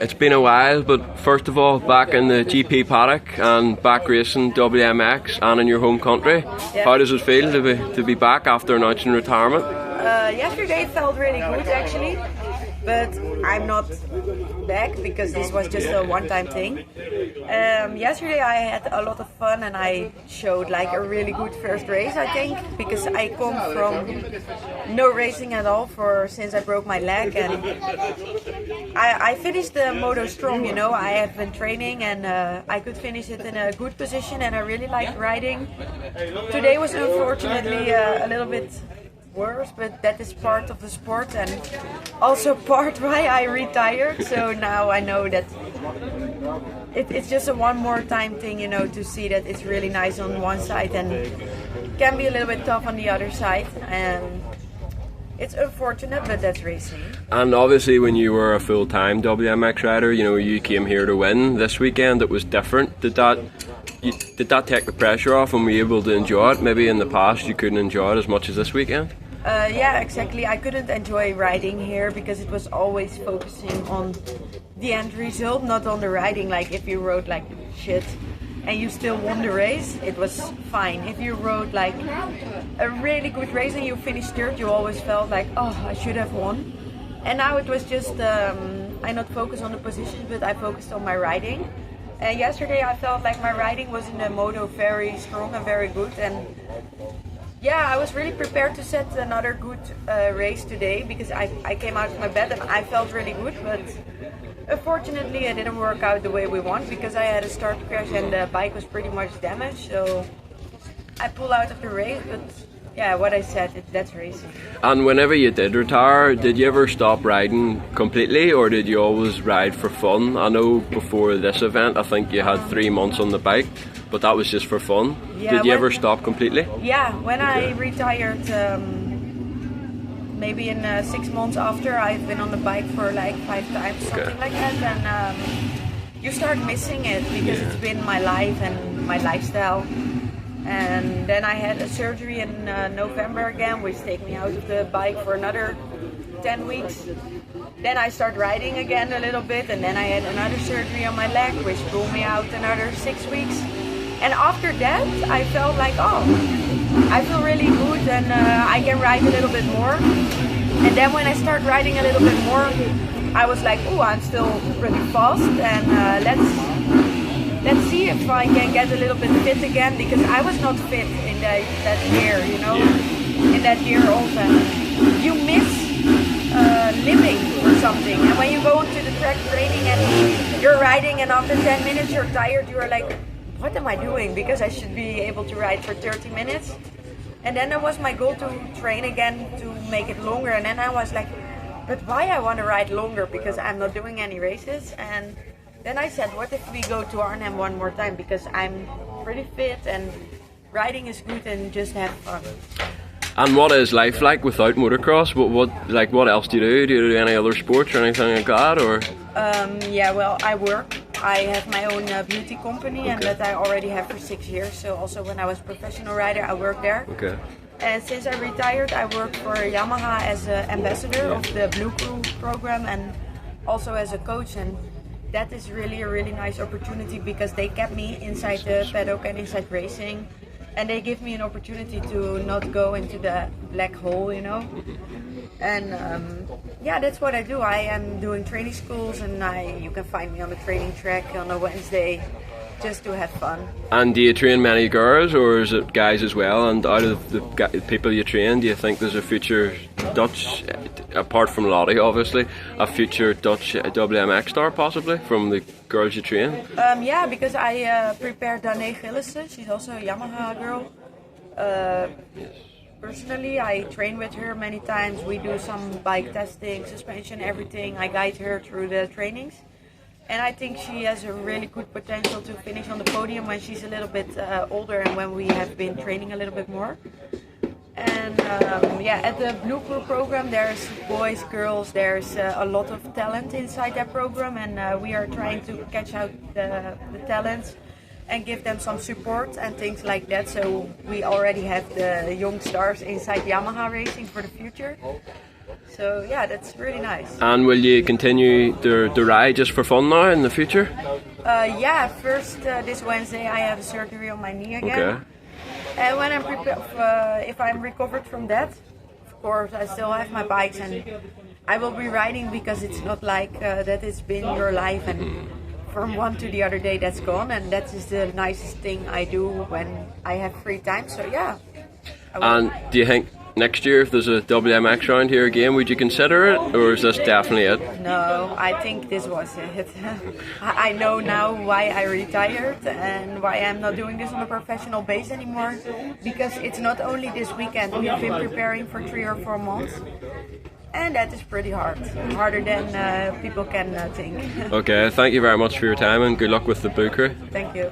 It's been a while, but first of all, back in the GP paddock and back racing WMX and in your home country. Yeah. How does it feel to be back after announcing retirement? Yesterday felt really good actually, but I'm not back because this was just a one-time thing. Yesterday I had a lot of fun and I showed like a really good first race, I think, because I come from no racing at all since I broke my leg, and I finished the moto strong, you know. I have been training and I could finish it in a good position, and I really liked riding. Today was unfortunately a little bit worse, but that is part of the sport and also part why I retired. So now I know that it's just a one more time thing, you know, to see that it's really nice on one side and can be a little bit tough on the other side. And it's unfortunate, but that's racing. And obviously when you were a full-time WMX rider, you know, you came here to win. This weekend it was different. Did that take the pressure off and were you able to enjoy it? Maybe in the past you couldn't enjoy it as much as this weekend? Yeah, exactly. I couldn't enjoy riding here because it was always focusing on the end result, not on the riding. Like if you rode like shit and you still won the race, it was fine. If you rode like a really good race and you finished third, you always felt like, oh, I should have won. And now it was just, I not focused on the position, but I focused on my riding. And yesterday I felt like my riding was in the moto very strong and very good. And yeah, I was really prepared to set another good race today because I came out of my bed and I felt really good, but unfortunately it didn't work out the way we want because I had a start crash and the bike was pretty much damaged, so I pulled out of the race. But yeah, what I said, that's racing. And whenever you did retire, did you ever stop riding completely or did you always ride for fun? I know before this event I think you had 3 months on the bike, but that was just for fun. Yeah, did you ever stop completely? Yeah, when I retired, maybe in 6 months after, I've been on the bike for like 5 times, something like that, and you start missing it because it's been my life and my lifestyle. And then I had a surgery in November again, which take me out of the bike for another 10 weeks. Then I start riding again a little bit, and then I had another surgery on my leg, which pulled me out another 6 weeks. And after that, I felt like, oh, I feel really good and I can ride a little bit more. And then when I start riding a little bit more, I was like, oh, I'm still pretty fast, and let's see if I can get a little bit fit again, because I was not fit in that year, you know, in that year also. You miss living or something, and when you go into the track training and you're riding and after 10 minutes you're tired, you're like, what am I doing? Because I should be able to ride for 30 minutes. And then that was my goal, to train again to make it longer. And then I was like, but why I want to ride longer? Because I'm not doing any races. And then I said, what if we go to Arnhem one more time? Because I'm pretty fit and riding is good and just have fun. And what is life like without motocross? What else do you do? Do you do any other sports or anything like that? Or? Yeah, well, I work. I have my own beauty company, and that I already have for 6 years. So also when I was a professional rider, I worked there. Okay. And since I retired, I work for Yamaha as an ambassador of the Blue Crew program and also as a coach. And that is really a really nice opportunity because they kept me inside the paddock and inside racing. And they give me an opportunity to not go into the black hole, you know. And yeah, that's what I do. I am doing training schools, and you can find me on the training track on a Wednesday just to have fun. And do you train many girls or is it guys as well? And out of the people you train, do you think there's a future Dutch, apart from Lottie obviously, a future Dutch WMX star possibly from the girls you train? Yeah, because I prepared Danae Gillissen. She's also a Yamaha girl. Personally, I train with her many times. We do some bike testing, suspension, everything. I guide her through the trainings. And I think she has a really good potential to finish on the podium when she's a little bit older and when we have been training a little bit more. And yeah, at the Blue Crew program there's boys, girls, there's a lot of talent inside that program, and we are trying to catch out the talents and give them some support and things like that. So we already have the young stars inside Yamaha racing for the future. So yeah, that's really nice. And will you continue the ride just for fun now in the future? Yeah, first this Wednesday I have a surgery on my knee again. Okay. And when I'm if I'm recovered from that, of course I still have my bikes and I will be riding, because it's not like that it's been your life and from one to the other day that's gone, and that is the nicest thing I do when I have free time. So yeah. And do you think next year, if there's a WMX round here again, would you consider it, or is this definitely it? No, I think this was it. I know now why I retired and why I'm not doing this on a professional base anymore, because it's not only this weekend. We've been preparing for 3 or 4 months, and that is pretty hard, harder than people can think. Okay, thank you very much for your time and good luck with the book crew. Thank you.